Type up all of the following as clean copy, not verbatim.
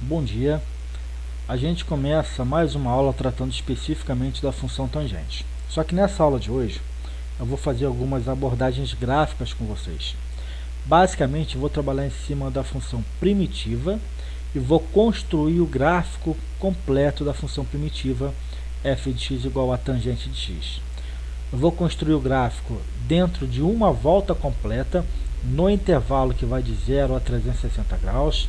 Bom dia, a gente começa mais uma aula tratando especificamente da função tangente. Só que nessa aula de hoje, eu vou fazer algumas abordagens gráficas com vocês. Basicamente, vou trabalhar em cima da função primitiva e vou construir o gráfico completo da função primitiva f de x igual a tangente de x. Eu vou construir o gráfico dentro de uma volta completa, no intervalo que vai de 0 a 360 graus.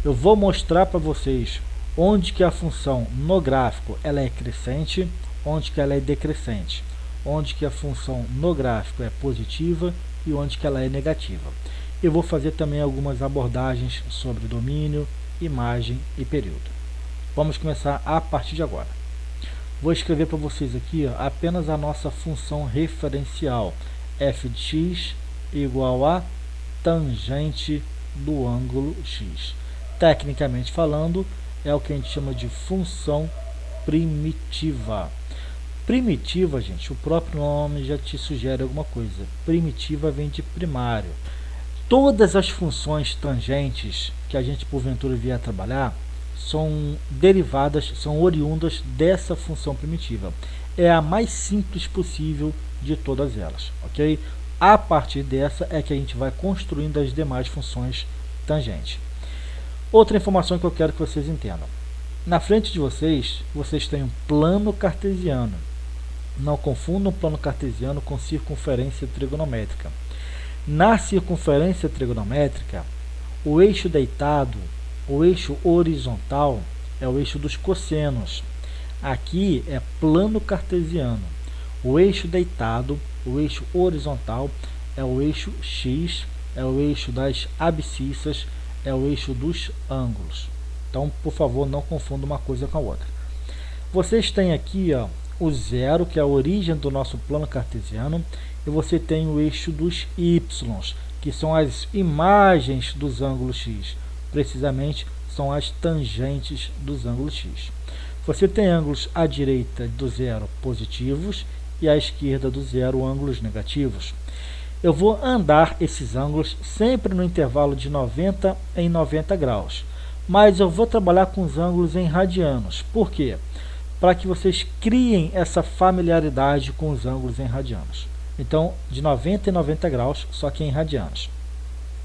Eu vou mostrar para vocês onde que a função no gráfico ela é crescente, onde que ela é decrescente, onde que a função no gráfico é positiva e onde que ela é negativa. Eu vou fazer também algumas abordagens sobre domínio, imagem e período. Vamos começar a partir de agora. Vou escrever para vocês aqui apenas a nossa função referencial f de x igual a tangente do ângulo x. Tecnicamente falando, é o que a gente chama de função primitiva. Primitiva, gente, o próprio nome já te sugere alguma coisa. Primitiva vem de primário. Todas as funções tangentes que a gente porventura vier a trabalhar são derivadas, são oriundas dessa função primitiva. É a mais simples possível de todas elas, ok? A partir dessa é que a gente vai construindo as demais funções tangentes. Outra informação que eu quero que vocês entendam. Na frente de vocês, vocês têm um plano cartesiano. Não confundam plano cartesiano com circunferência trigonométrica. Na circunferência trigonométrica, o eixo deitado, o eixo horizontal, é o eixo dos cossenos. Aqui é plano cartesiano. O eixo deitado, o eixo horizontal, é o eixo x, é o eixo das abscissas, é o eixo dos ângulos. Então, por favor, não confunda uma coisa com a outra. Vocês têm aqui o zero, que é a origem do nosso plano cartesiano, e você tem o eixo dos y, que são as imagens dos ângulos x. Precisamente, são as tangentes dos ângulos x. Você tem ângulos à direita do zero positivos e à esquerda do zero ângulos negativos. Eu vou andar esses ângulos sempre no intervalo de 90 em 90 graus. Mas eu vou trabalhar com os ângulos em radianos. Por quê? Para que vocês criem essa familiaridade com os ângulos em radianos. Então, de 90 em 90 graus, só que em radianos.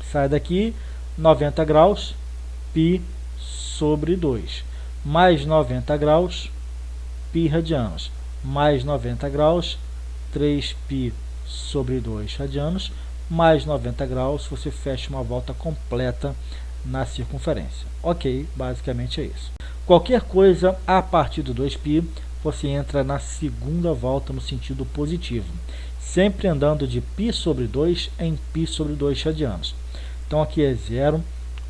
Sai daqui, 90 graus, π sobre 2. Mais 90 graus, π radianos. Mais 90 graus, 3π sobre 2 radianos, mais 90 graus, você fecha uma volta completa na circunferência. Ok, basicamente é isso. Qualquer coisa a partir do 2π, você entra na segunda volta no sentido positivo, sempre andando de π sobre 2 em π sobre 2 radianos. Então aqui é 0,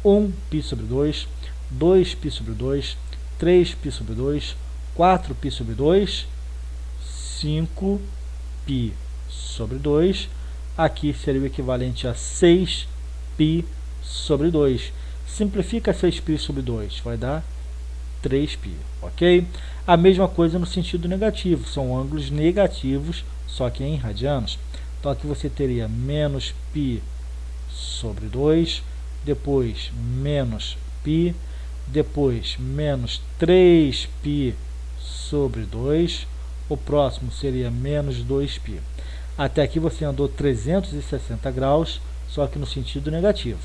1π sobre 2, 2π sobre 2, 3π sobre 2, 4π sobre 2, 5π sobre 2, aqui seria o equivalente a 6π sobre 2. Simplifica 6π sobre 2, vai dar 3π, ok? A mesma coisa no sentido negativo, são ângulos negativos, só que em radianos. Então aqui você teria menos π sobre 2, depois menos π, depois menos 3π sobre 2, o próximo seria menos 2π. Até aqui você andou 360 graus, só que no sentido negativo.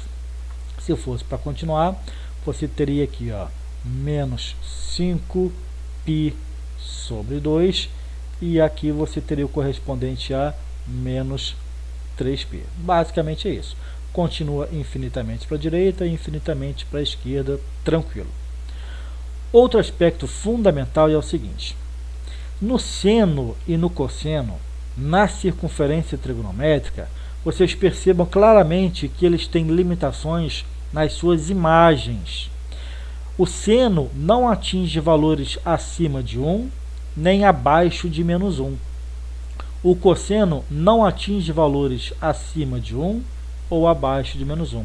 Se fosse para continuar, você teria aqui menos 5π sobre 2, e aqui você teria o correspondente a menos 3π. Basicamente é isso. Continua infinitamente para a direita e infinitamente para a esquerda, tranquilo. Outro aspecto fundamental é o seguinte. No seno e no cosseno, na circunferência trigonométrica, vocês percebam claramente que eles têm limitações nas suas imagens. O seno não atinge valores acima de 1, nem abaixo de menos 1. O cosseno não atinge valores acima de 1 ou abaixo de menos 1.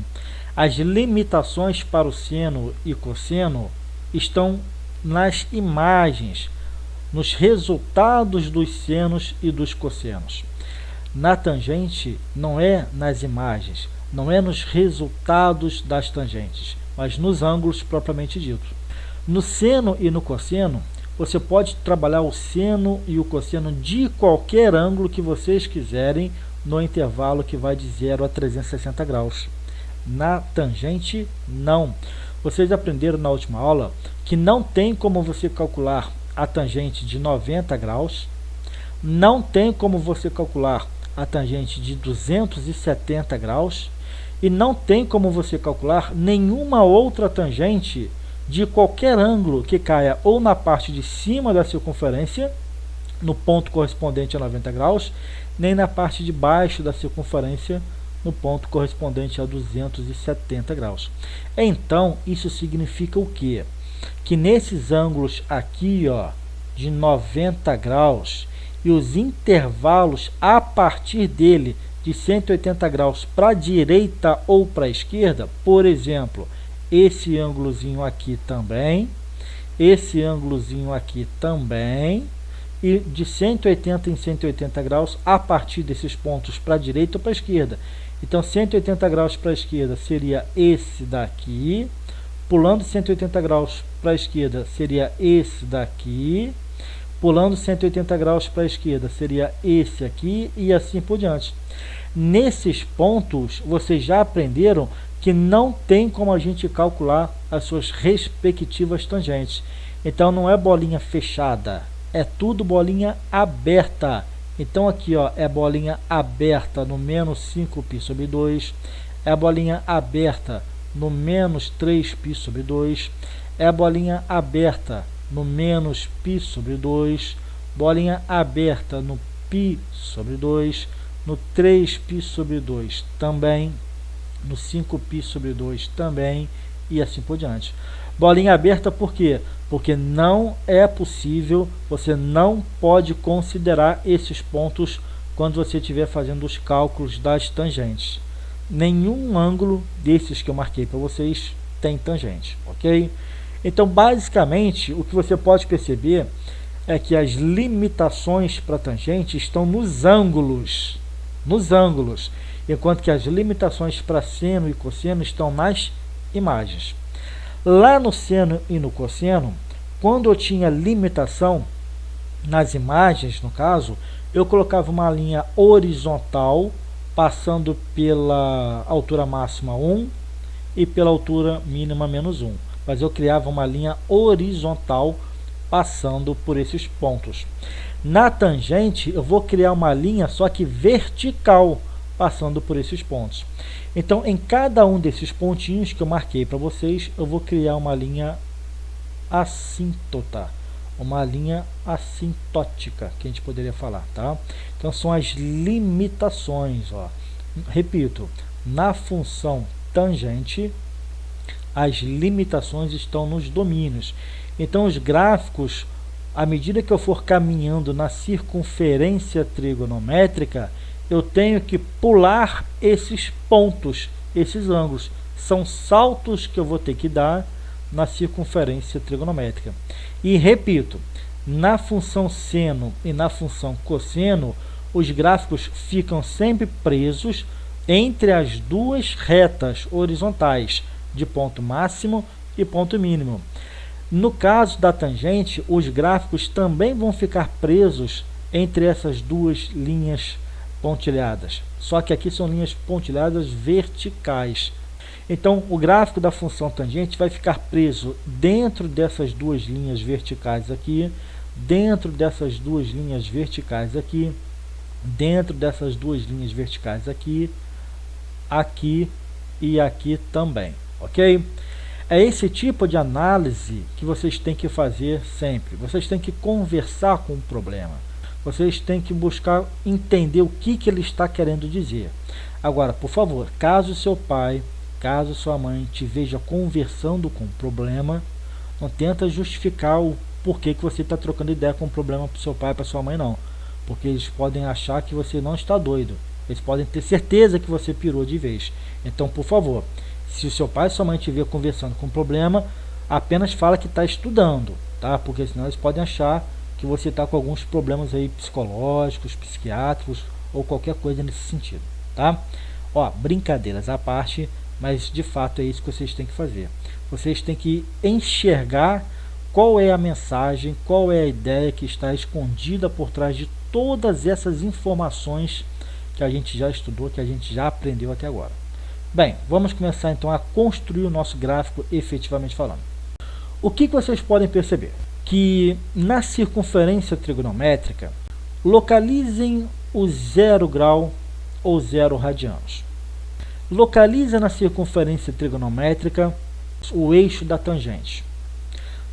As limitações para o seno e cosseno estão nas imagens, nos resultados dos senos e dos cossenos. Na tangente, não é nas imagens, não é nos resultados das tangentes, mas nos ângulos propriamente dito. No seno e no cosseno, você pode trabalhar o seno e o cosseno de qualquer ângulo que vocês quiserem no intervalo que vai de 0 a 360 graus. Na tangente, não. Vocês aprenderam na última aula que não tem como você calcular a tangente de 90 graus, não tem como você calcular a tangente de 270 graus e não tem como você calcular nenhuma outra tangente de qualquer ângulo que caia ou na parte de cima da circunferência, no ponto correspondente a 90 graus, nem na parte de baixo da circunferência, no ponto correspondente a 270 graus. Então, isso significa o quê? Que nesses ângulos aqui, ó, de 90 graus, e os intervalos a partir dele de 180 graus para a direita ou para a esquerda, por exemplo, esse ângulozinho aqui também, esse ângulozinho aqui também, e de 180 em 180 graus a partir desses pontos para a direita ou para a esquerda. Então, 180 graus para a esquerda seria esse daqui, pulando 180 graus para a esquerda seria esse daqui, pulando 180 graus para a esquerda seria esse aqui e assim por diante. Nesses pontos, vocês já aprenderam que não tem como a gente calcular as suas respectivas tangentes. Então, não é bolinha fechada, é tudo bolinha aberta. Então, aqui ó, é bolinha aberta no menos 5π sobre 2, é a bolinha aberta no menos 3π sobre 2, é a bolinha aberta no menos π sobre 2, bolinha aberta no π sobre 2, no 3π sobre 2 também, no 5π sobre 2 também, e assim por diante. Bolinha aberta por quê? Porque não é possível, você não pode considerar esses pontos quando você estiver fazendo os cálculos das tangentes. Nenhum ângulo desses que eu marquei para vocês tem tangente, ok? Então, basicamente, o que você pode perceber é que as limitações para tangente estão nos ângulos, enquanto que as limitações para seno e cosseno estão nas imagens. Lá no seno e no cosseno, quando eu tinha limitação nas imagens, no caso, eu colocava uma linha horizontal passando pela altura máxima 1 e pela altura mínima menos 1. Mas eu criava uma linha horizontal passando por esses pontos. Na tangente, eu vou criar uma linha só que vertical passando por esses pontos. Então, em cada um desses pontinhos que eu marquei para vocês, eu vou criar uma linha assíntota, uma linha assintótica, que a gente poderia falar, tá? Então, são as limitações, ó. Repito, na função tangente, as limitações estão nos domínios. Então, os gráficos, à medida que eu for caminhando na circunferência trigonométrica, eu tenho que pular esses pontos, esses ângulos. São saltos que eu vou ter que dar na circunferência trigonométrica. E repito, na função seno e na função cosseno, os gráficos ficam sempre presos entre as duas retas horizontais, de ponto máximo e ponto mínimo. No caso da tangente, os gráficos também vão ficar presos entre essas duas linhas pontilhadas, só que aqui são linhas pontilhadas verticais. Então, o gráfico da função tangente vai ficar preso dentro dessas duas linhas verticais aqui, dentro dessas duas linhas verticais aqui, dentro dessas duas linhas verticais aqui, aqui e aqui também, ok? É esse tipo de análise que vocês têm que fazer sempre. Vocês têm que conversar com o problema. Vocês têm que buscar entender o que ele está querendo dizer. Agora, por favor, caso seu pai, caso sua mãe te veja conversando com o problema, não tenta justificar o porquê que você está trocando ideia com o problema para o seu pai e para sua mãe, não. Porque eles podem achar que você não está doido. Eles podem ter certeza que você pirou de vez. Então, por favor, se o seu pai e sua mãe te ver conversando com o problema, apenas fala que está estudando, tá? Porque senão eles podem achar que você está com alguns problemas aí psicológicos, psiquiátricos ou qualquer coisa nesse sentido, tá? Ó, brincadeiras à parte, mas de fato é isso que vocês têm que fazer. Vocês têm que enxergar qual é a mensagem, qual é a ideia que está escondida por trás de todas essas informações que a gente já estudou, que a gente já aprendeu até agora. Bem, vamos começar então a construir o nosso gráfico efetivamente falando. O que vocês podem perceber? Que na circunferência trigonométrica, localizem o 0 grau ou 0 radianos. Localiza na circunferência trigonométrica o eixo da tangente.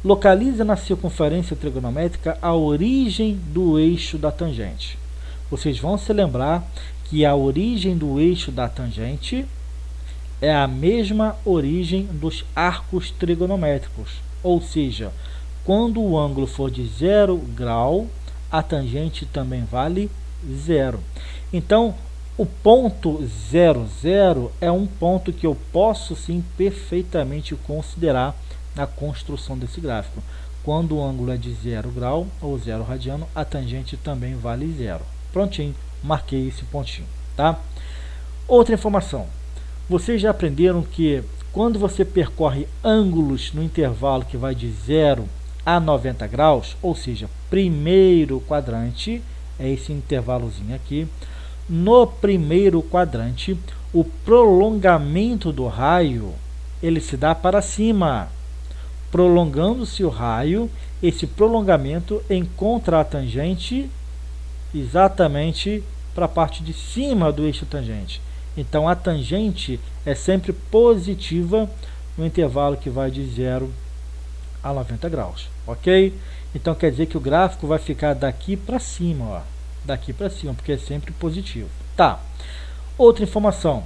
Localiza na circunferência trigonométrica a origem do eixo da tangente. Vocês vão se lembrar que a origem do eixo da tangente é a mesma origem dos arcos trigonométricos, ou seja, quando o ângulo for de 0 grau, a tangente também vale 0. Então, o ponto 0, 0 é um ponto que eu posso sim perfeitamente considerar na construção desse gráfico. Quando o ângulo é de 0 grau ou 0 radiano, a tangente também vale 0. Prontinho, marquei esse pontinho, tá? Outra informação. Vocês já aprenderam que quando você percorre ângulos no intervalo que vai de 0 a 90 graus, ou seja, primeiro quadrante, é esse intervalozinho aqui, no primeiro quadrante, o prolongamento do raio, ele se dá para cima. Prolongando-se o raio, esse prolongamento encontra a tangente exatamente para a parte de cima do eixo tangente. Então, a tangente é sempre positiva no intervalo que vai de 0 a 90 graus, ok? Então, quer dizer que o gráfico vai ficar daqui para cima, ó, daqui para cima, porque é sempre positivo. Tá, outra informação.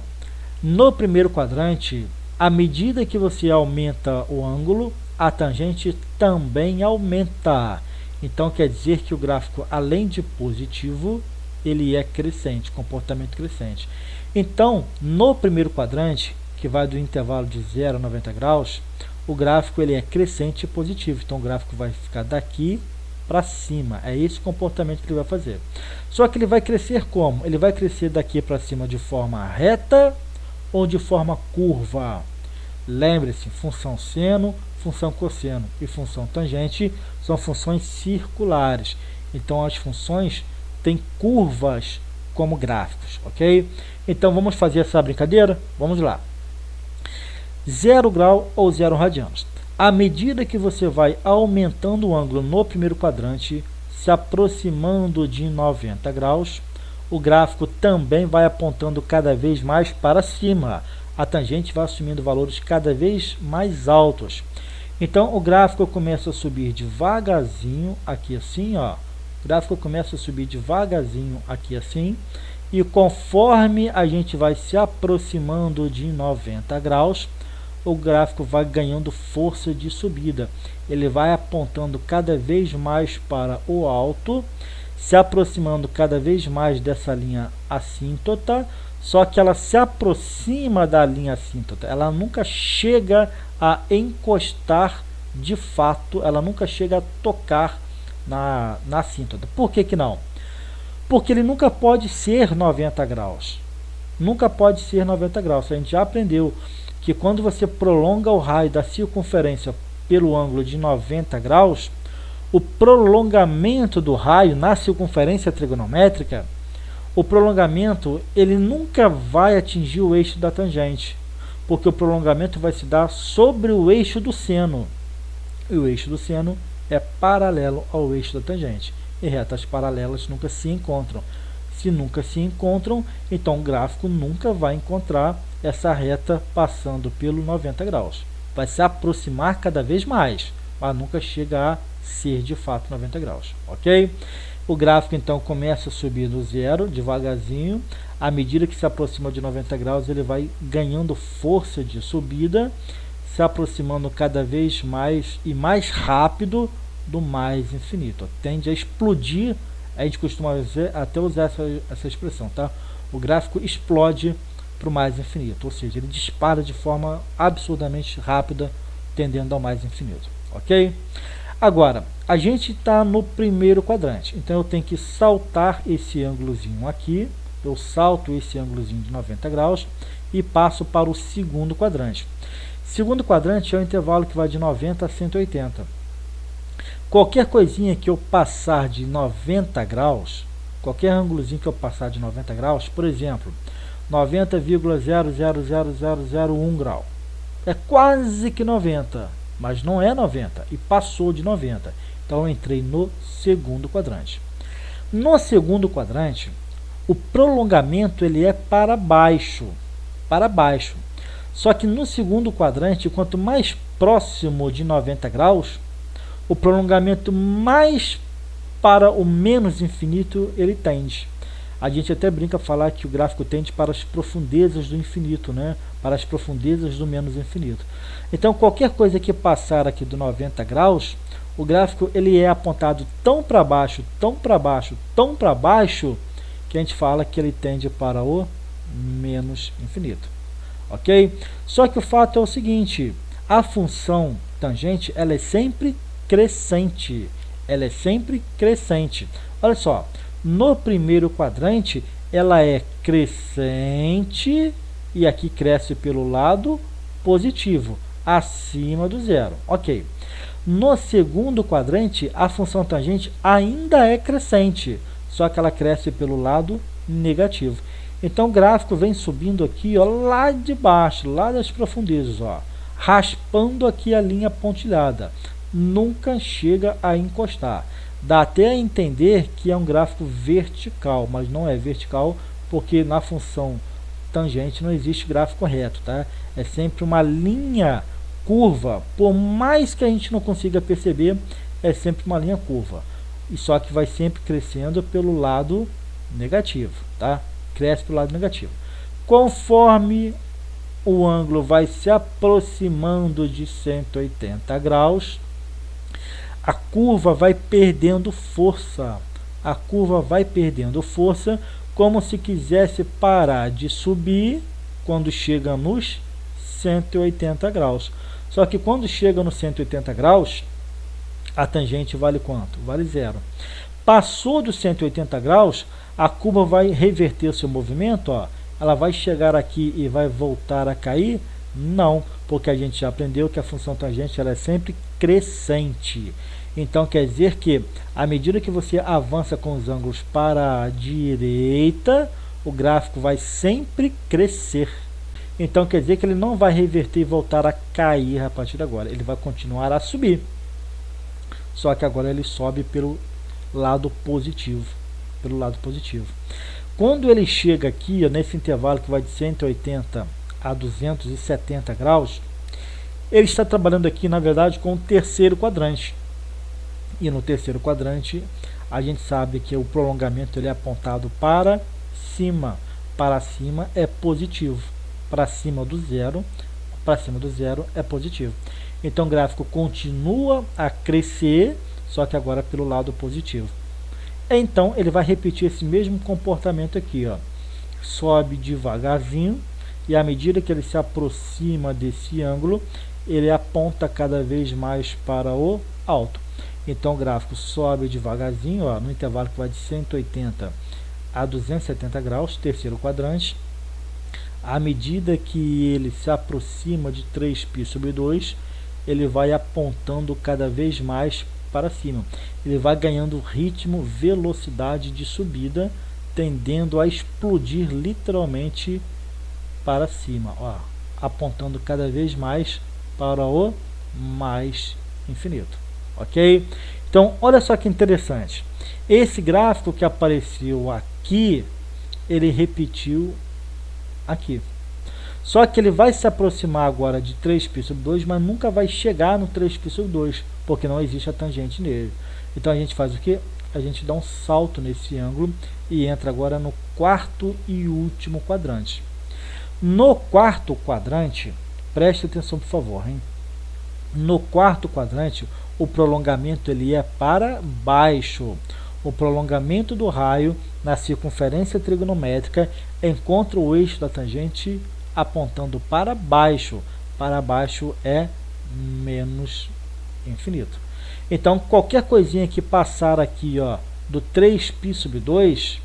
No primeiro quadrante, à medida que você aumenta o ângulo, a tangente também aumenta. Então, quer dizer que o gráfico, além de positivo, ele é crescente, comportamento crescente. Então, no primeiro quadrante, que vai do intervalo de 0 a 90 graus, o gráfico ele é crescente e positivo. Então, o gráfico vai ficar daqui para cima. É esse comportamento que ele vai fazer. Só que ele vai crescer como? Ele vai crescer daqui para cima de forma reta ou de forma curva. Lembre-se, função seno, função cosseno e função tangente são funções circulares. Então, as funções têm curvas como gráficos, ok? Então, vamos fazer essa brincadeira? Vamos lá. 0 grau ou 0 radianos. À medida que você vai aumentando o ângulo no primeiro quadrante, se aproximando de 90 graus, o gráfico também vai apontando cada vez mais para cima. A tangente vai assumindo valores cada vez mais altos. Então, o gráfico começa a subir devagarzinho, aqui assim, ó. O gráfico começa a subir devagarzinho, aqui assim. E conforme a gente vai se aproximando de 90 graus, o gráfico vai ganhando força de subida. Ele vai apontando cada vez mais para o alto, se aproximando cada vez mais dessa linha assíntota, só que ela se aproxima da linha assíntota. Ela nunca chega a encostar de fato, ela nunca chega a tocar na assíntota. Por que que não? Porque ele nunca pode ser 90 graus. Nunca pode ser 90 graus. A gente já aprendeu que quando você prolonga o raio da circunferência pelo ângulo de 90 graus, o prolongamento do raio na circunferência trigonométrica, o prolongamento ele nunca vai atingir o eixo da tangente, porque o prolongamento vai se dar sobre o eixo do seno. E o eixo do seno é paralelo ao eixo da tangente. E retas paralelas nunca se encontram. Se nunca se encontram, então o gráfico nunca vai encontrar essa reta passando pelo 90 graus. Vai se aproximar cada vez mais, mas nunca chega a ser de fato 90 graus, ok? O gráfico então começa a subir do zero, devagarzinho. À medida que se aproxima de 90 graus, ele vai ganhando força de subida, se aproximando cada vez mais e mais rápido do mais infinito. Tende a explodir, a gente costuma até usar essa expressão, tá? O gráfico explode para o mais infinito, ou seja, ele dispara de forma absurdamente rápida, tendendo ao mais infinito, ok? Agora, a gente está no primeiro quadrante, então eu tenho que saltar esse ângulozinho aqui, eu salto esse ângulozinho de 90 graus e passo para o segundo quadrante. Segundo quadrante é o intervalo que vai de 90 a 180. Qualquer coisinha que eu passar de 90 graus, qualquer ângulozinho que eu passar de 90 graus, por exemplo, 90,000001 grau, é quase que 90, mas não é 90, e passou de 90. Então eu entrei no segundo quadrante. No segundo quadrante, o prolongamento ele é para baixo, Só que no segundo quadrante, quanto mais próximo de 90 graus, o prolongamento mais para o menos infinito ele tende. A gente até brinca falar que o gráfico tende para as profundezas do infinito, né? Para as profundezas do menos infinito. Então, qualquer coisa que passar aqui do 90 graus, o gráfico ele é apontado tão para baixo, que a gente fala que ele tende para o menos infinito. Ok? Só que o fato é o seguinte, a função tangente ela é sempre crescente. Olha só, no primeiro quadrante ela é crescente e aqui cresce pelo lado positivo, acima do zero. Ok. No segundo quadrante a função tangente ainda é crescente, só que ela cresce pelo lado negativo. Então o gráfico vem subindo aqui, ó, lá de baixo, lá das profundezas, ó, raspando aqui a linha pontilhada. Nunca chega a encostar. Dá até a entender que é um gráfico vertical, mas não é vertical porque na função tangente não existe gráfico reto, tá? É sempre uma linha curva, por mais que a gente não consiga perceber, é sempre uma linha curva. E só que vai sempre crescendo pelo lado negativo, tá? Cresce pelo lado negativo. Conforme o ângulo vai se aproximando de 180 graus, a curva vai perdendo força. Como se quisesse parar de subir quando chega nos 180 graus. Só que quando chega nos 180 graus, a tangente vale quanto? Vale zero. Passou dos 180 graus, a curva vai reverter seu movimento, ó. Ela vai chegar aqui e vai voltar a cair? Não, porque a gente já aprendeu que a função tangente ela é sempre crescente. Então quer dizer que à medida que você avança com os ângulos para a direita, o gráfico vai sempre crescer. Então quer dizer que ele não vai reverter e voltar a cair a partir de agora. Ele vai continuar a subir. Só que agora ele sobe pelo lado positivo. Quando ele chega aqui, ó, nesse intervalo que vai de 180 a 270 graus, ele está trabalhando aqui, na verdade, com o terceiro quadrante. E no terceiro quadrante, a gente sabe que o prolongamento ele é apontado para cima. Para cima é positivo. Para cima do zero é positivo. Então o gráfico continua a crescer, só que agora pelo lado positivo. Então ele vai repetir esse mesmo comportamento aqui, ó. Sobe devagarzinho e à medida que ele se aproxima desse ângulo, ele aponta cada vez mais para o alto. Então o gráfico sobe devagarzinho, ó, no intervalo que vai de 180 a 270 graus, terceiro quadrante. À medida que ele se aproxima de 3π/2, ele vai apontando cada vez mais para cima. Ele vai ganhando ritmo, velocidade de subida, tendendo a explodir literalmente para cima, ó, apontando cada vez mais para o mais infinito. Ok? Então, olha só que interessante. Esse gráfico que apareceu aqui, ele repetiu aqui. Só que ele vai se aproximar agora de 3π/2, mas nunca vai chegar no 3π/2, porque não existe a tangente nele. Então a gente faz o que? A gente dá um salto nesse ângulo e entra agora no quarto e último quadrante. No quarto quadrante, preste atenção por favor, hein? No quarto quadrante, o prolongamento ele é para baixo. O prolongamento do raio na circunferência trigonométrica encontra o eixo da tangente apontando para baixo. Para baixo é menos infinito. Então, qualquer coisinha que passar aqui, ó, do 3π/2,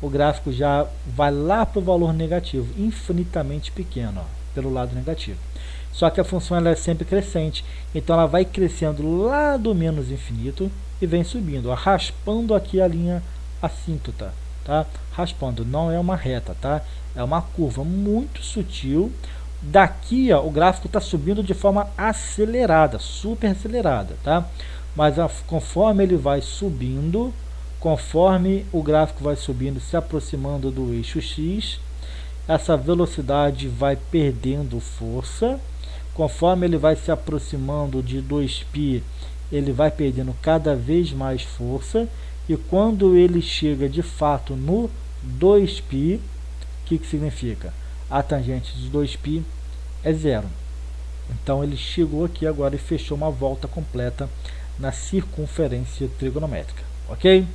o gráfico já vai lá para o valor negativo, infinitamente pequeno, ó, pelo lado negativo. Só que a função ela é sempre crescente, então ela vai crescendo lá do menos infinito e vem subindo, ó, raspando aqui a linha assíntota, tá? Raspando, não é uma reta, tá? É uma curva muito sutil. Daqui, ó, o gráfico está subindo de forma acelerada, super acelerada, tá? Mas conforme ele vai subindo, conforme o gráfico vai subindo, se aproximando do eixo X, essa velocidade vai perdendo força. Conforme ele vai se aproximando de 2π, ele vai perdendo cada vez mais força. E quando ele chega de fato no 2π, o que significa? A tangente de 2π é zero. Então ele chegou aqui agora e fechou uma volta completa na circunferência trigonométrica, ok?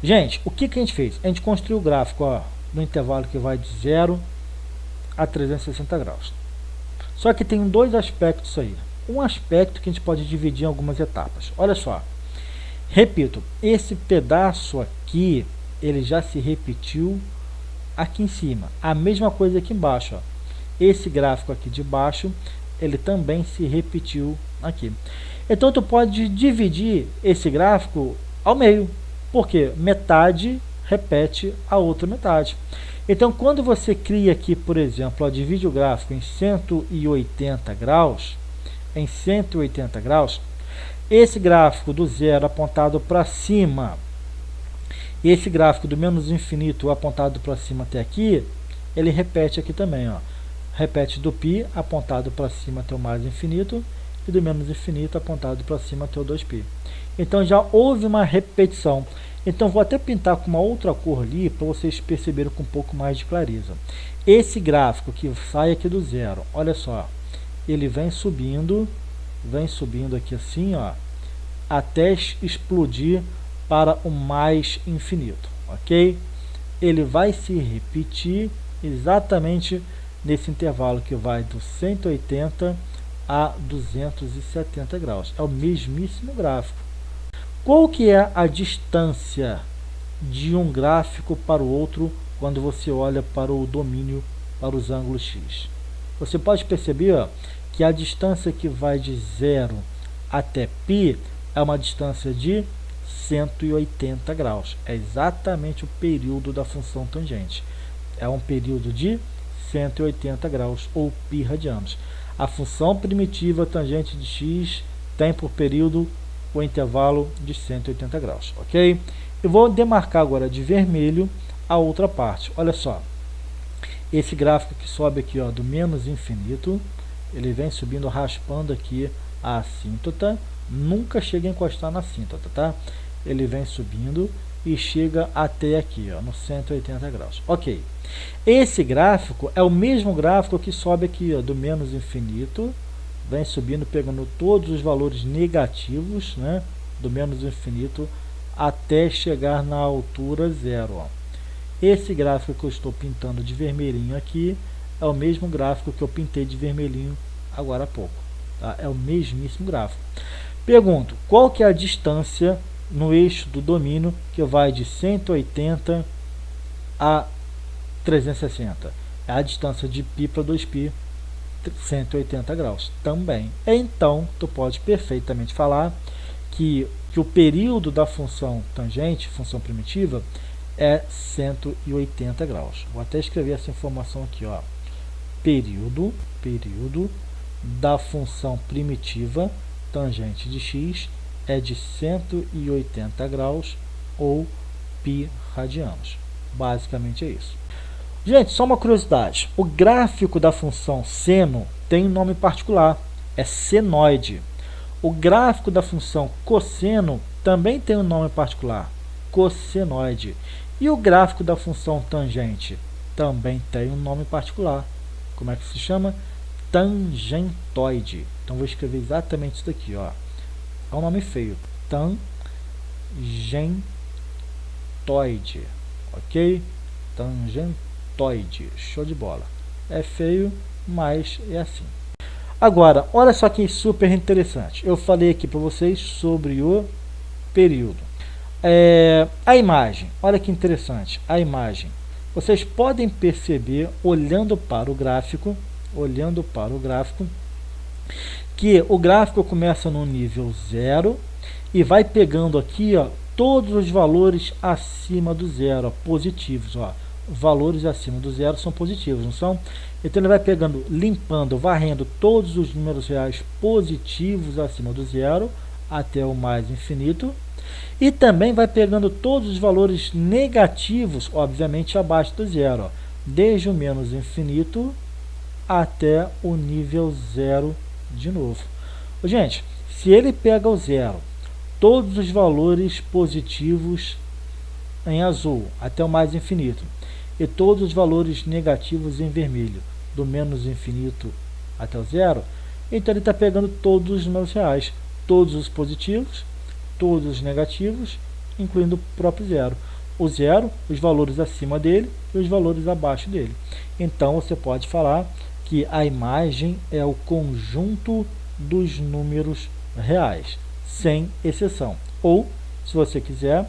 Gente, o que a gente fez? A gente construiu o gráfico, ó, no intervalo que vai de 0 a 360 graus. Só que tem dois aspectos aí. Um aspecto que a gente pode dividir em algumas etapas. Olha só. Repito, esse pedaço aqui, ele já se repetiu aqui em cima. A mesma coisa aqui embaixo, ó. Esse gráfico aqui de baixo, ele também se repetiu aqui. Então, tu pode dividir esse gráfico ao meio. Porque metade repete a outra metade. Então, quando você cria aqui, por exemplo, ó, divide o gráfico em 180 graus, esse gráfico do zero apontado para cima, e esse gráfico do menos infinito apontado para cima até aqui, ele repete aqui também, ó. Repete do π apontado para cima até o mais infinito, e do menos infinito apontado para cima até o 2π. Então já houve uma repetição. Então vou até pintar com uma outra cor ali para vocês perceberem com um pouco mais de clareza. Esse gráfico que sai aqui do zero, olha só, ele vem subindo aqui assim, ó, até explodir para o mais infinito, ok? Ele vai se repetir exatamente nesse intervalo que vai do 180 a 270 graus. É o mesmíssimo gráfico. Qual que é a distância de um gráfico para o outro quando você olha para o domínio, para os ângulos x? Você pode perceber, ó, que a distância que vai de 0 até π é uma distância de 180 graus. É exatamente o período da função tangente. É um período de 180 graus, ou π radianos. A função primitiva tangente de x tem por período o intervalo de 180 graus, ok? Eu vou demarcar agora de vermelho a outra parte. Olha só, esse gráfico que sobe aqui, ó, do menos infinito, ele vem subindo, raspando aqui a assíntota, nunca chega a encostar na assíntota, tá? Ele vem subindo e chega até aqui, ó, no 180 graus, ok? Esse gráfico é o mesmo gráfico que sobe aqui, ó, do menos infinito, vem subindo, pegando todos os valores negativos, né, do menos infinito até chegar na altura zero, ó. Esse gráfico que eu estou pintando de vermelhinho aqui é o mesmo gráfico que eu pintei de vermelhinho agora há pouco, tá? É o mesmíssimo gráfico. Pergunto, qual que é a distância no eixo do domínio que vai de 180 a 360? É a distância de π para 2π, 180 graus também. Então, tu pode perfeitamente falar que o período da função tangente, função primitiva, é 180 graus. Vou até escrever essa informação aqui, ó. Período da função primitiva tangente de x é de 180 graus ou π radianos. Basicamente é isso. Gente, só uma curiosidade. O gráfico da função seno tem um nome particular. É senoide. O gráfico da função cosseno também tem um nome particular. Cossenoide. E o gráfico da função tangente também tem um nome particular. Como é que se chama? Tangentoide. Então vou escrever exatamente isso daqui, ó. É um nome feio. Tangentoide. Ok? Tangentoide. Show de bola. É feio, mas é assim. Agora, olha só que super interessante. Eu falei aqui para vocês sobre o período. A imagem, olha que interessante, a imagem. Vocês podem perceber, olhando para o gráfico, que o gráfico começa no nível 0 e vai pegando aqui, ó, todos os valores acima do zero, ó, positivos, ó. Valores acima do zero são positivos, não são? Então ele vai pegando, limpando, varrendo todos os números reais positivos acima do zero até o mais infinito, e também vai pegando todos os valores negativos, obviamente abaixo do zero, ó, desde o menos infinito até o nível zero de novo. Gente, se ele pega o zero, todos os valores positivos em azul até o mais infinito, e todos os valores negativos em vermelho, do menos infinito até o zero, então ele está pegando todos os números reais, todos os positivos, todos os negativos, incluindo o próprio zero. O zero, os valores acima dele e os valores abaixo dele. Então você pode falar que a imagem é o conjunto dos números reais, sem exceção. Ou, se você quiser,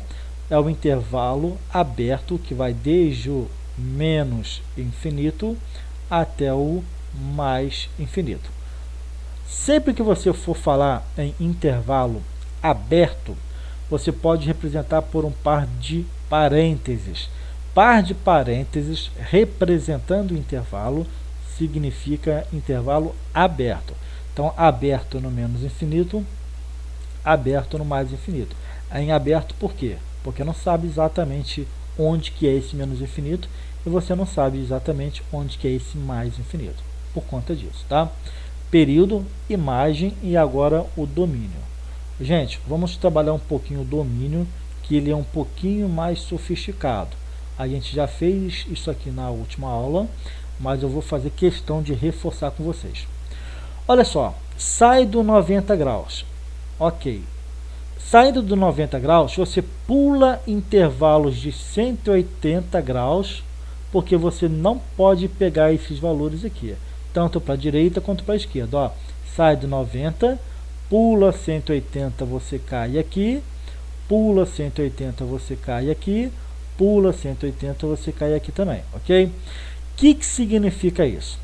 é o intervalo aberto que vai desde o menos infinito até o mais infinito. Sempre que você for falar em intervalo aberto, você pode representar por um par de parênteses. Par de parênteses representando o intervalo significa intervalo aberto. Então, aberto no menos infinito, aberto no mais infinito. Em aberto por quê? Porque não sabe exatamente onde que é esse menos infinito e você não sabe exatamente onde que é esse mais infinito. Por conta disso, tá? Período, imagem e agora o domínio. Gente, vamos trabalhar um pouquinho o domínio, que ele é um pouquinho mais sofisticado. A gente já fez isso aqui na última aula, mas eu vou fazer questão de reforçar com vocês. Olha só, sai do 90 graus. Ok. Saindo do 90 graus, você pula intervalos de 180 graus, porque você não pode pegar esses valores aqui, tanto para a direita quanto para a esquerda. Ó, sai do 90, pula 180, você cai aqui, pula 180, você cai aqui, pula 180, você cai aqui também, ok? O que significa isso?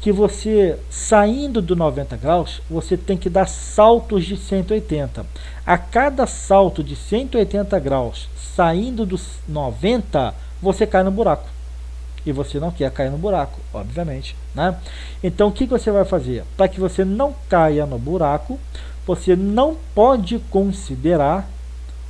Que você, saindo do 90 graus, você tem que dar saltos de 180. A cada salto de 180 graus, saindo dos 90, você cai no buraco. E você não quer cair no buraco, obviamente, né? Então, o que você vai fazer? Para que você não caia no buraco, você não pode considerar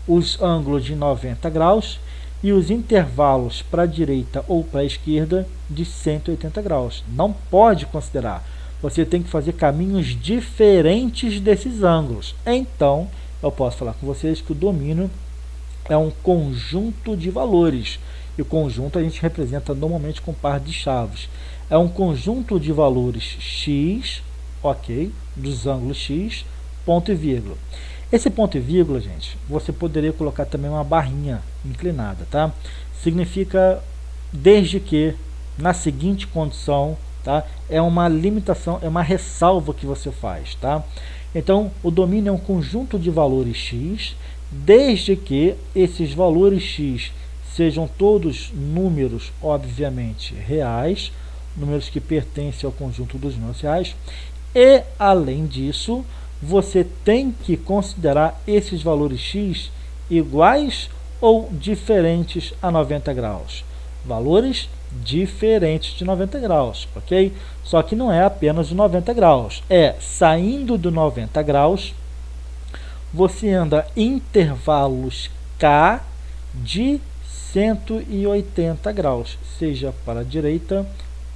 os ângulos de 90 graus e os intervalos para a direita ou para a esquerda de 180 graus. Não pode considerar. Você tem que fazer caminhos diferentes desses ângulos. Então, eu posso falar com vocês que o domínio é um conjunto de valores. E o conjunto a gente representa normalmente com par de chaves. É um conjunto de valores x, ok, dos ângulos x, ponto e vírgula. Esse ponto e vírgula, gente, você poderia colocar também uma barrinha inclinada, tá? Significa desde que, na seguinte condição, tá? É uma limitação, é uma ressalva que você faz, tá? Então, o domínio é um conjunto de valores x, desde que esses valores x sejam todos números, obviamente, reais, números que pertencem ao conjunto dos números reais, e, além disso, você tem que considerar esses valores x iguais ou diferentes a 90 graus. Valores diferentes de 90 graus, ok? Só que não é apenas de 90 graus. Saindo do 90 graus, você anda intervalos k de 180 graus, seja para a direita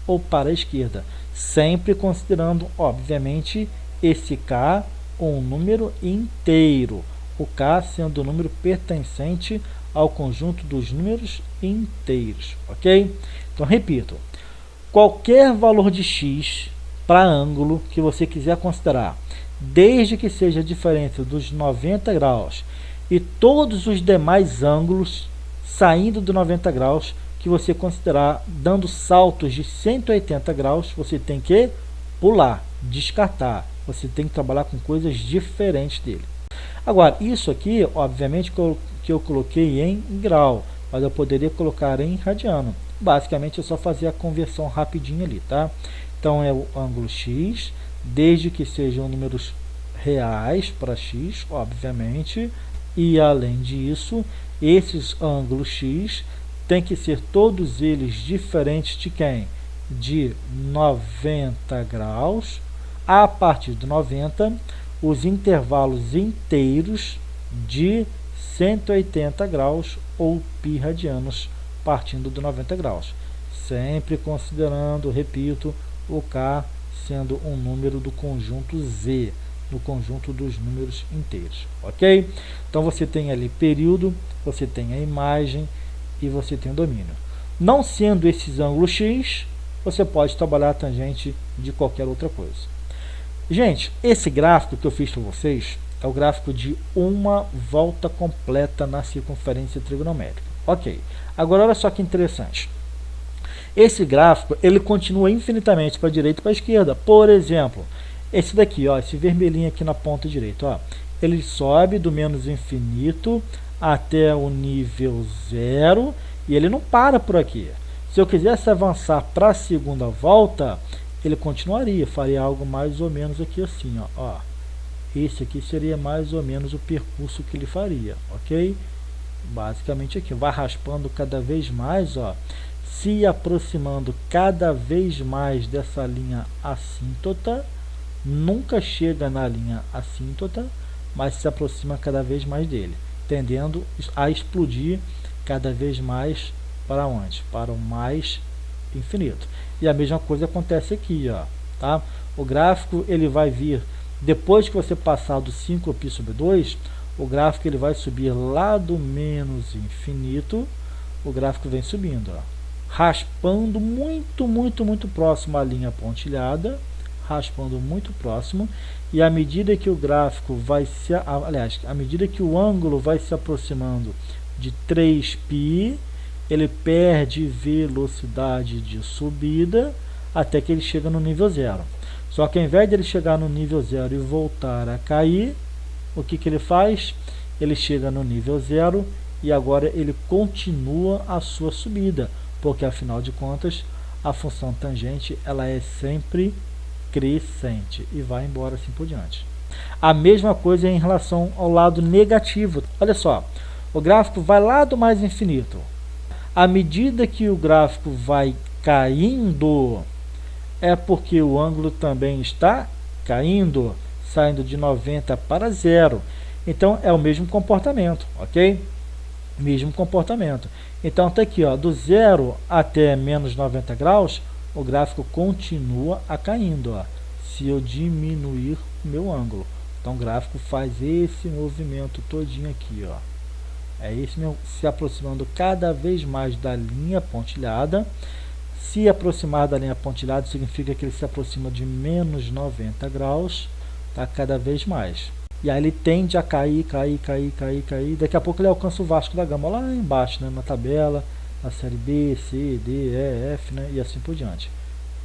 ou para a esquerda. Sempre considerando, obviamente, esse k um número inteiro, o k sendo o número pertencente ao conjunto dos números inteiros, ok? Então, repito, qualquer valor de x para ângulo que você quiser considerar, desde que seja diferente dos 90 graus e todos os demais ângulos saindo do 90 graus que você considerar dando saltos de 180 graus, você tem que pular, descartar. Você tem que trabalhar com coisas diferentes dele. Agora, isso aqui, obviamente, que eu que eu coloquei em grau, mas eu poderia colocar em radiano. Basicamente é só fazer a conversão rapidinho ali, tá? Então é o ângulo x, desde que sejam números reais para x, obviamente, e além disso, esses ângulos x tem que ser todos eles diferentes de quem? De 90 graus. A partir de 90, os intervalos inteiros de 180 graus ou π radianos, partindo de 90 graus. Sempre considerando, repito, o k sendo um número do conjunto z, no conjunto dos números inteiros, ok? Então você tem ali período, você tem a imagem e você tem o domínio. Não sendo esses ângulos x, você pode trabalhar a tangente de qualquer outra coisa. Gente, esse gráfico que eu fiz para vocês é o gráfico de uma volta completa na circunferência trigonométrica. Ok, agora olha só que interessante. Esse gráfico, ele continua infinitamente para a direita e para a esquerda. Por exemplo, esse daqui, ó, esse vermelhinho aqui na ponta direita, ó, ele sobe do menos infinito até o nível 0 e ele não para por aqui. Se eu quisesse avançar para a segunda volta, ele continuaria, faria algo mais ou menos aqui assim, ó. Esse aqui seria mais ou menos o percurso que ele faria, ok? Basicamente aqui, vai raspando cada vez mais, ó, se aproximando cada vez mais dessa linha assíntota, nunca chega na linha assíntota, mas se aproxima cada vez mais dele, tendendo a explodir cada vez mais para onde? Para o mais infinito. E a mesma coisa acontece aqui, ó, tá? O gráfico ele vai vir, depois que você passar do 5π sobre 2, o gráfico ele vai subir lá do menos infinito, o gráfico vem subindo, ó, raspando muito próximo à linha pontilhada, raspando muito próximo, e à medida que o gráfico vai se, aliás, à medida que o ângulo vai se aproximando de 3π, ele perde velocidade de subida até que ele chega no nível 0. Só que ao invés de ele chegar no nível 0 e voltar a cair, o que ele faz? Ele chega no nível 0 e agora ele continua a sua subida, porque afinal de contas a função tangente ela é sempre crescente e vai embora assim por diante. A mesma coisa em relação ao lado negativo. Olha só, o gráfico vai lá do mais infinito. À medida que o gráfico vai caindo, é porque o ângulo também está caindo, saindo de 90 para 0. Então é o mesmo comportamento, ok? Mesmo comportamento. Então está aqui, ó, do 0 até menos 90 graus, o gráfico continua a caindo, ó, se eu diminuir o meu ângulo. Então o gráfico faz esse movimento todinho aqui, ó. É esse mesmo, se aproximando cada vez mais da linha pontilhada. Se aproximar da linha pontilhada significa que ele se aproxima de menos 90 graus, tá, cada vez mais. E aí ele tende a cair. Daqui a pouco ele alcança o Vasco da Gama lá embaixo, né, na tabela, na série B, C, D, E, F, né, e assim por diante.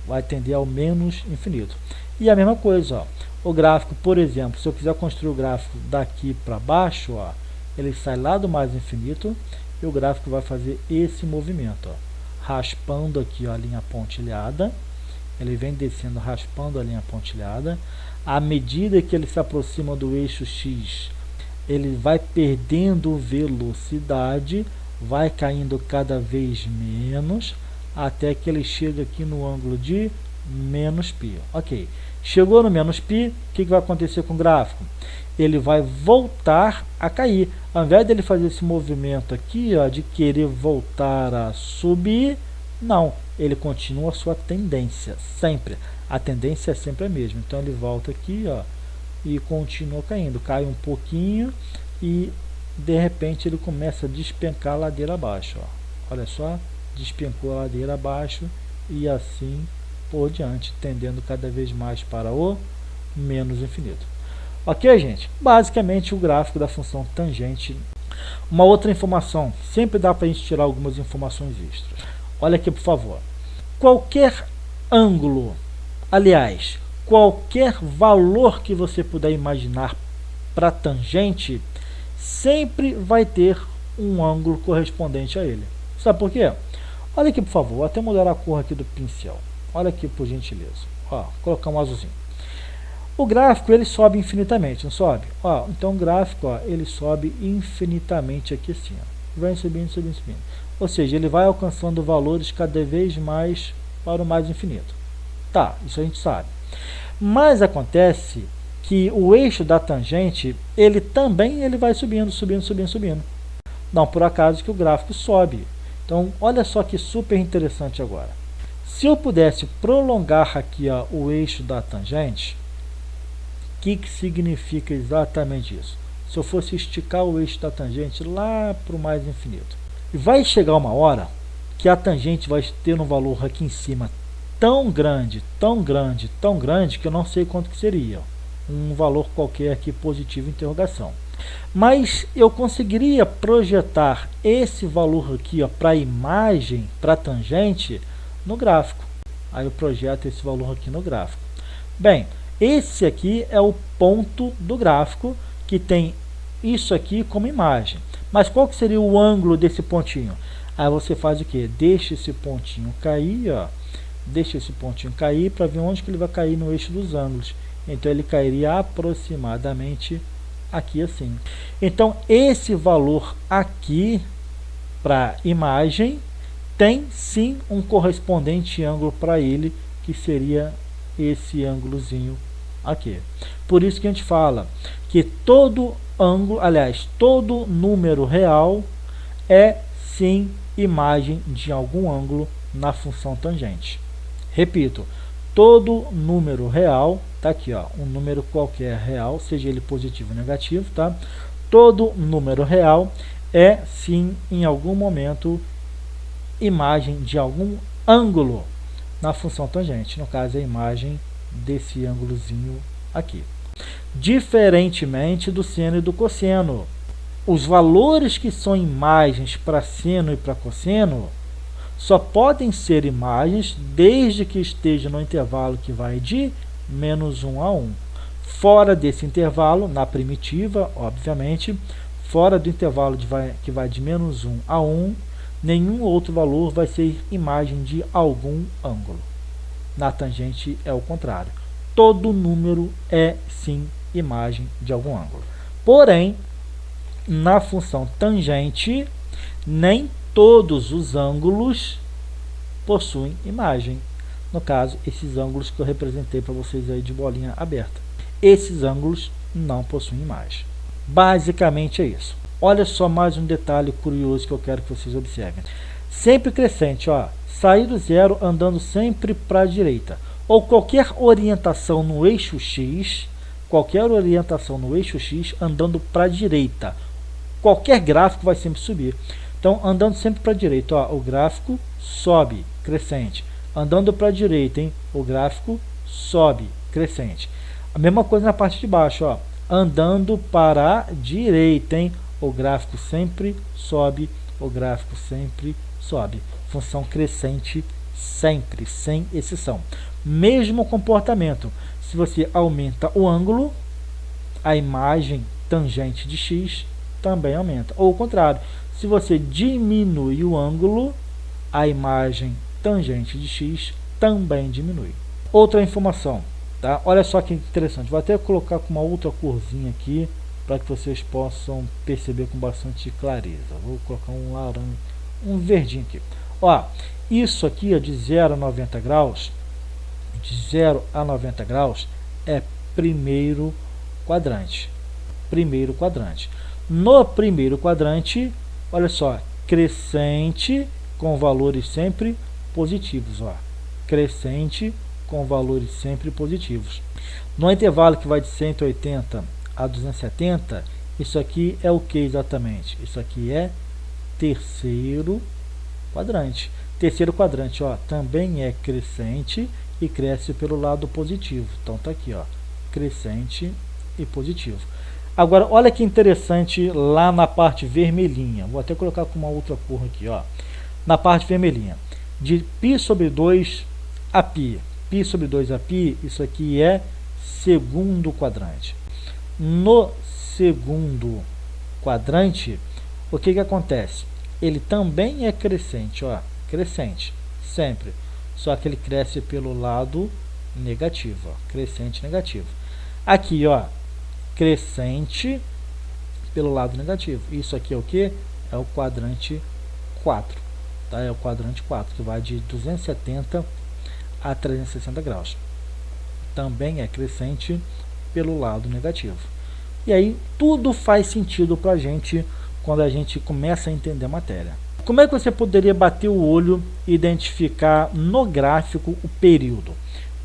Vai tender ao menos infinito. E a mesma coisa, ó, o gráfico, por exemplo, se eu quiser construir o gráfico daqui para baixo, ó, ele sai lá do mais infinito e o gráfico vai fazer esse movimento, ó, raspando aqui, ó, a linha pontilhada. Ele vem descendo, raspando a linha pontilhada. À medida que ele se aproxima do eixo X, ele vai perdendo velocidade, vai caindo cada vez menos, até que ele chega aqui no ângulo de menos π. Ok, chegou no menos π, o que vai acontecer com o gráfico? Ele vai voltar a cair. Ao invés dele fazer esse movimento aqui, ó, de querer voltar a subir, não, ele continua a sua tendência, sempre. A tendência é sempre a mesma. Então ele volta aqui, ó, e continua caindo. Cai um pouquinho e de repente ele começa a despencar a ladeira abaixo, ó. Olha só, despencou a ladeira abaixo e assim por diante, tendendo cada vez mais para o menos infinito. Ok, gente? Basicamente o gráfico da função tangente. Uma outra informação, sempre dá para a gente tirar algumas informações extras. Olha aqui, por favor. Qualquer ângulo, aliás, qualquer valor que você puder imaginar para tangente, sempre vai ter um ângulo correspondente a ele. Sabe por quê? Olha aqui, por favor, vou até mudar a cor aqui do pincel. Olha aqui, por gentileza. Ó, vou colocar um azulzinho. O gráfico, ele sobe infinitamente, não sobe? Ó, então o gráfico, ó, ele sobe infinitamente aqui assim, ó. Vai subindo, subindo, subindo. Ou seja, ele vai alcançando valores cada vez mais para o mais infinito. Tá, isso a gente sabe. Mas acontece que o eixo da tangente, ele também vai subindo, subindo, subindo, subindo. Não por acaso que o gráfico sobe. Então, olha só que super interessante agora. Se eu pudesse prolongar aqui, ó, o eixo da tangente, o que significa exatamente isso? Se eu fosse esticar o eixo da tangente lá para o mais infinito. E vai chegar uma hora que a tangente vai ter um valor aqui em cima tão grande, tão grande, tão grande, que eu não sei quanto que seria. Um valor qualquer aqui positivo, interrogação. Mas eu conseguiria projetar esse valor aqui para a imagem, para a tangente, no gráfico. Aí eu projeto esse valor aqui no gráfico. Bem, esse aqui é o ponto do gráfico que tem isso aqui como imagem. Mas qual que seria o ângulo desse pontinho? Aí você faz o que? Deixa esse pontinho cair, ó. Deixa esse pontinho cair para ver onde que ele vai cair no eixo dos ângulos. Então ele cairia aproximadamente aqui assim. Então esse valor aqui para imagem tem sim um correspondente ângulo para ele, que seria esse ângulozinho aqui. Por isso que a gente fala que todo ângulo, aliás, todo número real é sim imagem de algum ângulo na função tangente. Repito, todo número real, tá aqui, ó, um número qualquer real, seja ele positivo ou negativo, tá? Todo número real é sim em algum momento imagem de algum ângulo na função tangente, no caso é a imagem desse ângulozinho aqui. Diferentemente do seno e do cosseno, os valores que são imagens para seno e para cosseno só podem ser imagens desde que esteja no intervalo que vai de -1 a 1. Fora desse intervalo, na primitiva, obviamente, fora do intervalo que vai de -1 a 1, nenhum outro valor vai ser imagem de algum ângulo. Na tangente é o contrário. Todo número é sim imagem de algum ângulo. Porém, na função tangente, nem todos os ângulos possuem imagem. No caso, esses ângulos que eu representei para vocês aí de bolinha aberta. Esses ângulos não possuem imagem. Basicamente é isso. Olha só mais um detalhe curioso que eu quero que vocês observem. Sempre crescente, ó, sair do zero andando sempre para a direita. Ou qualquer orientação no eixo X, andando para a direita. Qualquer gráfico vai sempre subir. Então, andando sempre para a direita, ó, o gráfico sobe, crescente. Andando para a direita, hein, o gráfico sobe, crescente. A mesma coisa na parte de baixo, ó, andando para a direita, hein, o gráfico sempre sobe, o gráfico sempre sobe. Função crescente sempre, sem exceção. Mesmo comportamento. Se você aumenta o ângulo, a imagem tangente de x também aumenta. Ou o contrário, se você diminui o ângulo, a imagem tangente de x também diminui. Outra informação, tá? Olha só que interessante. Vou até colocar com uma outra corzinha aqui para que vocês possam perceber com bastante clareza. Vou colocar um laranja, um verdinho aqui. Ó, isso aqui é de 0 a 90 graus. De 0 a 90 graus é primeiro quadrante. Primeiro quadrante. No primeiro quadrante, olha só, crescente com valores sempre positivos, ó. Crescente com valores sempre positivos. No intervalo que vai de 180 a 270, isso aqui é o que exatamente? Isso aqui é terceiro quadrante. Terceiro quadrante, ó, também é crescente e cresce pelo lado positivo. Então tá aqui, ó, crescente e positivo. Agora, olha que interessante lá na parte vermelhinha. Vou até colocar com uma outra cor aqui, ó. Na parte vermelhinha, de π sobre 2 a π. Π sobre 2 a π, isso aqui é segundo quadrante. No segundo quadrante, o que acontece? Ele também é crescente, ó, crescente, sempre, só que ele cresce pelo lado negativo, ó, crescente negativo. Aqui, ó, crescente pelo lado negativo. Isso aqui é o que? É o quadrante 4, tá? É o quadrante 4, que vai de 270 a 360 graus. Também é crescente pelo lado negativo. E aí tudo faz sentido para a gente quando a gente começa a entender a matéria. Como é que você poderia bater o olho e identificar no gráfico o período?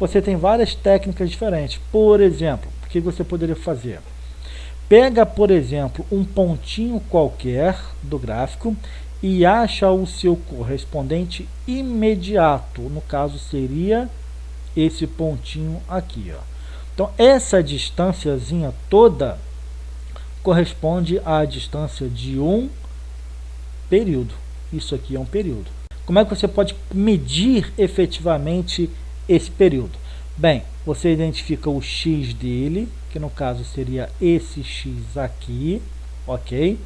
Você tem várias técnicas diferentes. Por exemplo, o que você poderia fazer? Pega, por exemplo, um pontinho qualquer do gráfico e acha o seu correspondente imediato. No caso, seria esse pontinho aqui, ó. Então, essa distânciazinha toda corresponde à distância de um período. Isso aqui é um período. Como é que você pode medir efetivamente esse período? Bem, você identifica o x dele, que no caso seria esse x aqui, ok?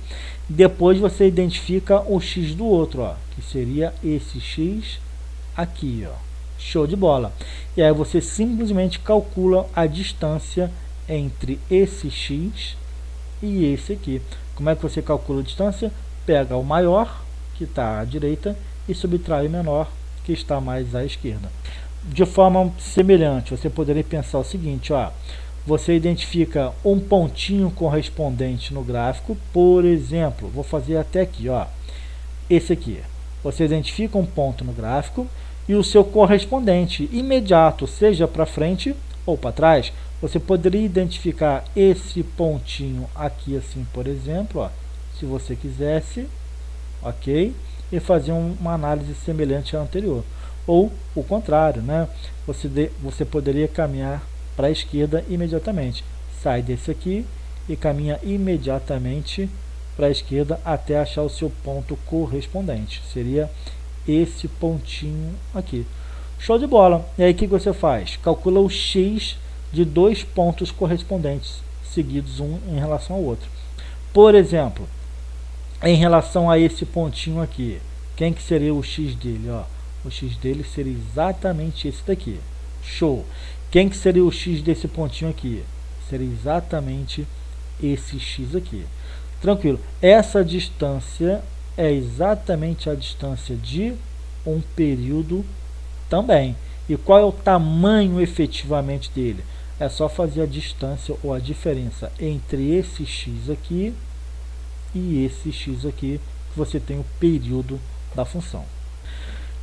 Depois você identifica o x do outro, ó, que seria esse x aqui, ó. Show de bola. E aí você simplesmente calcula a distância entre esse x e esse aqui. Como é que você calcula a distância? Pega o maior, que está à direita, e subtrai o menor, que está mais à esquerda. De forma semelhante, você poderia pensar o seguinte, ó, você identifica um pontinho correspondente no gráfico, por exemplo, vou fazer até aqui, ó, esse aqui. Você identifica um ponto no gráfico e o seu correspondente imediato, seja para frente ou para trás, você poderia identificar esse pontinho aqui assim, por exemplo, ó, se você quisesse, ok? E fazer uma análise semelhante à anterior. Ou o contrário, né? Você poderia caminhar para a esquerda imediatamente. Sai desse aqui e caminha imediatamente para a esquerda até achar o seu ponto correspondente. Seria esse pontinho aqui. Show de bola! E aí o que você faz? Calcula o x de dois pontos correspondentes, seguidos um em relação ao outro. Por exemplo, em relação a esse pontinho aqui, quem que seria o x dele? Ó, o x dele seria exatamente esse daqui. Show! Quem que seria o x desse pontinho aqui? Seria exatamente esse x aqui. Tranquilo. Essa distância é exatamente a distância de um período também. E qual é o tamanho efetivamente dele? É só fazer a distância ou a diferença entre esse x aqui e esse x aqui, que você tem o período da função.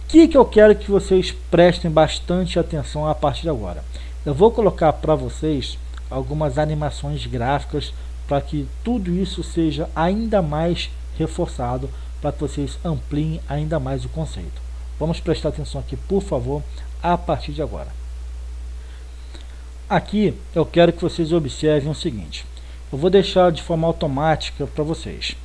O que eu quero que vocês prestem bastante atenção a partir de agora? Eu vou colocar para vocês algumas animações gráficas para que tudo isso seja ainda mais reforçado, para que vocês ampliem ainda mais o conceito. Vamos prestar atenção aqui, por favor, a partir de agora. Aqui eu quero que vocês observem o seguinte. Eu vou deixar de forma automática para vocês.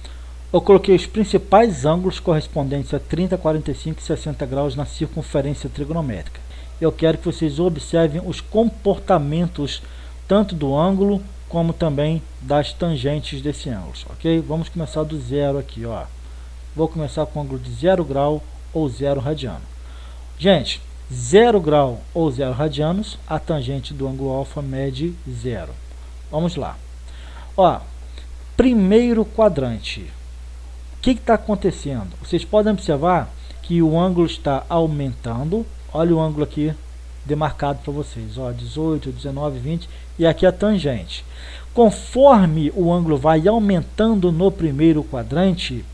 Eu coloquei os principais ângulos correspondentes a 30, 45 e 60 graus na circunferência trigonométrica. Eu quero que vocês observem os comportamentos tanto do ângulo como também das tangentes desse ângulo, ok? Vamos começar do zero aqui, ó. Vou começar com o ângulo de 0 grau ou 0 radiano. Gente, 0 grau ou 0 radianos, a tangente do ângulo alfa mede 0. Vamos lá. Ó, primeiro quadrante. O que está acontecendo? Vocês podem observar que o ângulo está aumentando. Olha o ângulo aqui demarcado para vocês, ó, 18, 19, 20, e aqui a tangente. Conforme o ângulo vai aumentando no primeiro quadrante,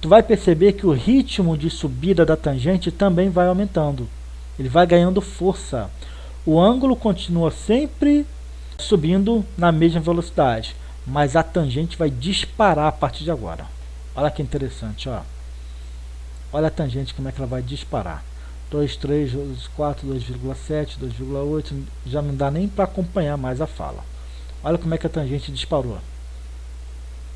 tu vai perceber que o ritmo de subida da tangente também vai aumentando. Ele vai ganhando força. O ângulo continua sempre subindo na mesma velocidade, mas a tangente vai disparar a partir de agora. Olha que interessante, ó. Olha a tangente, como é que ela vai disparar. 2, 3, 2, 4, 2,7, 2,8, já não dá nem para acompanhar mais a fala. Olha como é que a tangente disparou.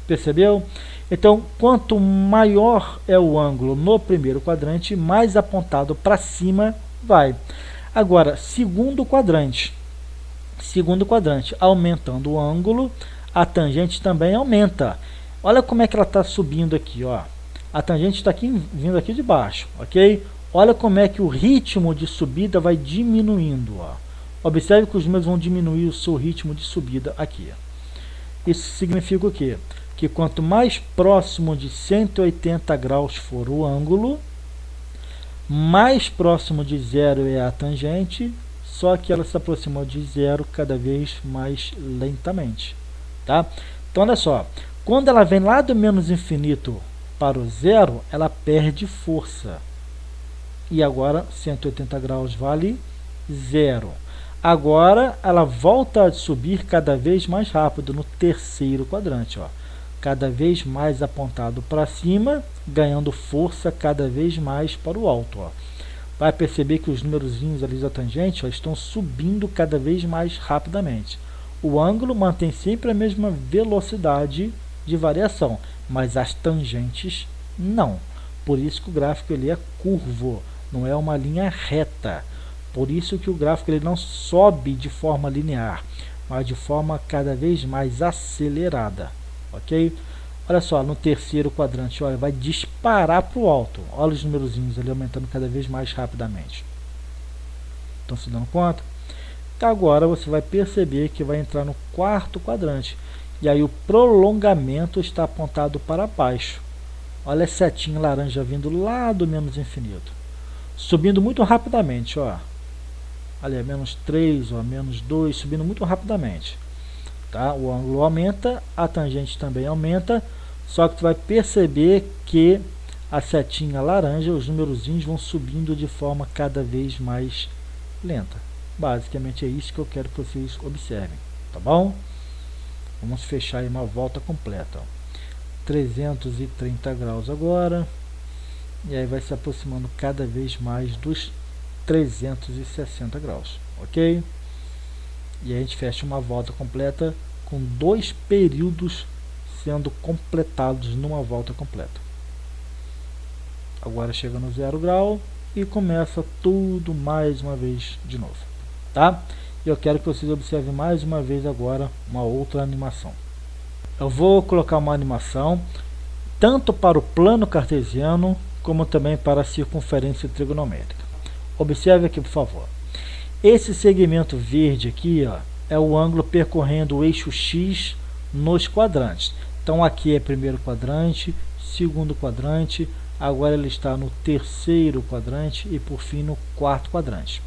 Percebeu? Então, quanto maior é o ângulo no primeiro quadrante, mais apontado para cima vai. Agora, segundo quadrante, aumentando o ângulo, a tangente também aumenta. Olha como é que ela está subindo aqui, ó. A tangente está vindo aqui de baixo, ok? Olha como é que o ritmo de subida vai diminuindo, ó. Observe que os números vão diminuir o seu ritmo de subida aqui. Isso significa o quê? Que quanto mais próximo de 180 graus for o ângulo, mais próximo de zero é a tangente, só que ela se aproxima de zero cada vez mais lentamente, tá? Então, olha só, quando ela vem lá do menos infinito para o zero, ela perde força. E agora 180 graus vale zero. Agora ela volta a subir cada vez mais rápido no terceiro quadrante, ó. Cada vez mais apontado para cima, ganhando força cada vez mais para o alto, ó. Vai perceber que os númerozinhos ali da tangente, ó, estão subindo cada vez mais rapidamente. O ângulo mantém sempre a mesma velocidade de variação, mas as tangentes não. Por isso que o gráfico ele é curvo, não é uma linha reta. Por isso que o gráfico ele não sobe de forma linear, mas de forma cada vez mais acelerada, ok? Olha só, no terceiro quadrante, olha, vai disparar para o alto. Olha os numerozinhos ali aumentando cada vez mais rapidamente. Estão se dando conta? Agora você vai perceber que vai entrar no quarto quadrante. E aí o prolongamento está apontado para baixo. Olha a setinha laranja vindo lá do menos infinito. Subindo muito rapidamente, ó. Ali é menos 3, ó, menos 2, subindo muito rapidamente. Tá? O ângulo aumenta, a tangente também aumenta, só que tu vai perceber que a setinha laranja, os numerozinhos vão subindo de forma cada vez mais lenta. Basicamente é isso que eu quero que vocês observem, tá bom? Vamos fechar aí uma volta completa, ó. 330 graus agora, e aí vai se aproximando cada vez mais dos 360 graus, ok? E a gente fecha uma volta completa com 2 períodos sendo completados numa volta completa. Agora chega no 0 grau e começa tudo mais uma vez de novo, tá? E eu quero que vocês observem mais uma vez agora uma outra animação. Eu vou colocar uma animação tanto para o plano cartesiano como também para a circunferência trigonométrica. Observe aqui, por favor. Esse segmento verde aqui, ó, é o ângulo percorrendo o eixo X nos quadrantes. Então aqui é primeiro quadrante, segundo quadrante, agora ele está no terceiro quadrante e por fim no quarto quadrante.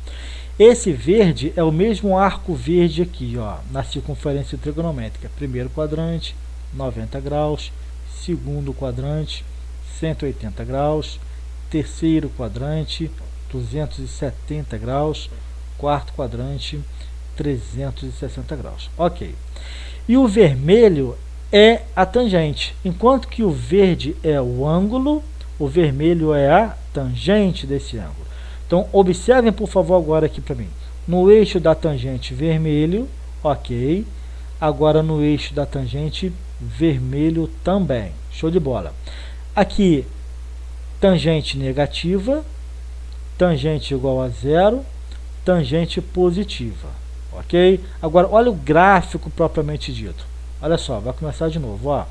Esse verde é o mesmo arco verde aqui, ó, na circunferência trigonométrica. Primeiro quadrante, 90 graus, segundo quadrante, 180 graus, terceiro quadrante, 270 graus, quarto quadrante, 360 graus. Ok. E o vermelho é a tangente. Enquanto que o verde é o ângulo, o vermelho é a tangente desse ângulo. Então, observem, por favor, agora aqui para mim. No eixo da tangente vermelho, ok. Agora no eixo da tangente vermelho também. Show de bola. Aqui, tangente negativa, tangente igual a zero, tangente positiva, ok? Agora, olha o gráfico propriamente dito. Olha só, vai começar de novo, ó.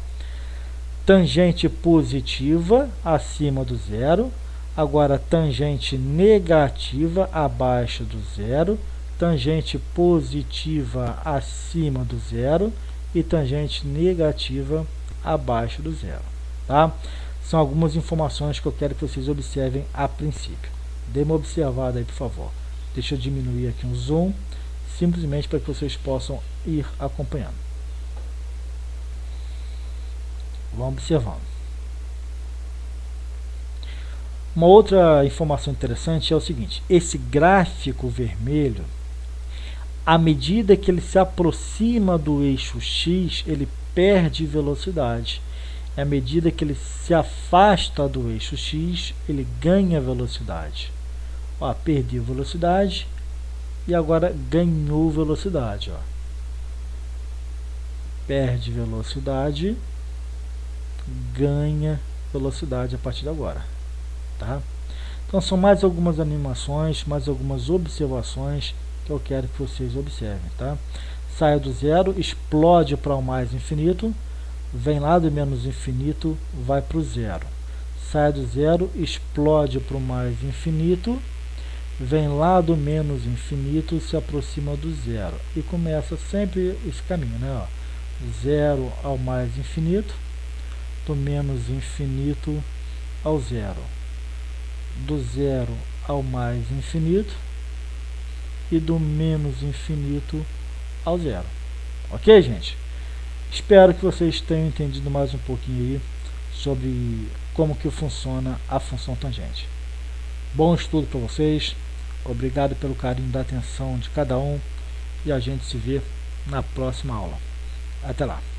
Tangente positiva acima do zero, agora tangente negativa abaixo do zero, tangente positiva acima do zero e tangente negativa abaixo do zero, tá? São algumas informações que eu quero que vocês observem a princípio. Dê uma observada aí, por favor. Deixa eu diminuir aqui um zoom, simplesmente para que vocês possam ir acompanhando. Vamos observando. Uma outra informação interessante é o seguinte: esse gráfico vermelho, à medida que ele se aproxima do eixo X, ele perde velocidade. À medida que ele se afasta do eixo X, ele ganha velocidade. Ó, perdeu velocidade e agora ganhou velocidade. Ó. Perde velocidade, ganha velocidade a partir de agora. Tá? Então são mais algumas animações, mais algumas observações que eu quero que vocês observem. Tá? Sai do zero, explode para o mais infinito, vem lá do menos infinito, vai para o zero. Sai do zero, explode para o mais infinito, vem lá do menos infinito, se aproxima do zero. E começa sempre esse caminho, né? Ó, zero ao mais infinito, do menos infinito ao zero, do zero ao mais infinito e do menos infinito ao zero. Ok, gente? Espero que vocês tenham entendido mais um pouquinho aí sobre como que funciona a função tangente. Bom estudo para vocês, obrigado pelo carinho da atenção de cada um e a gente se vê na próxima aula. Até lá!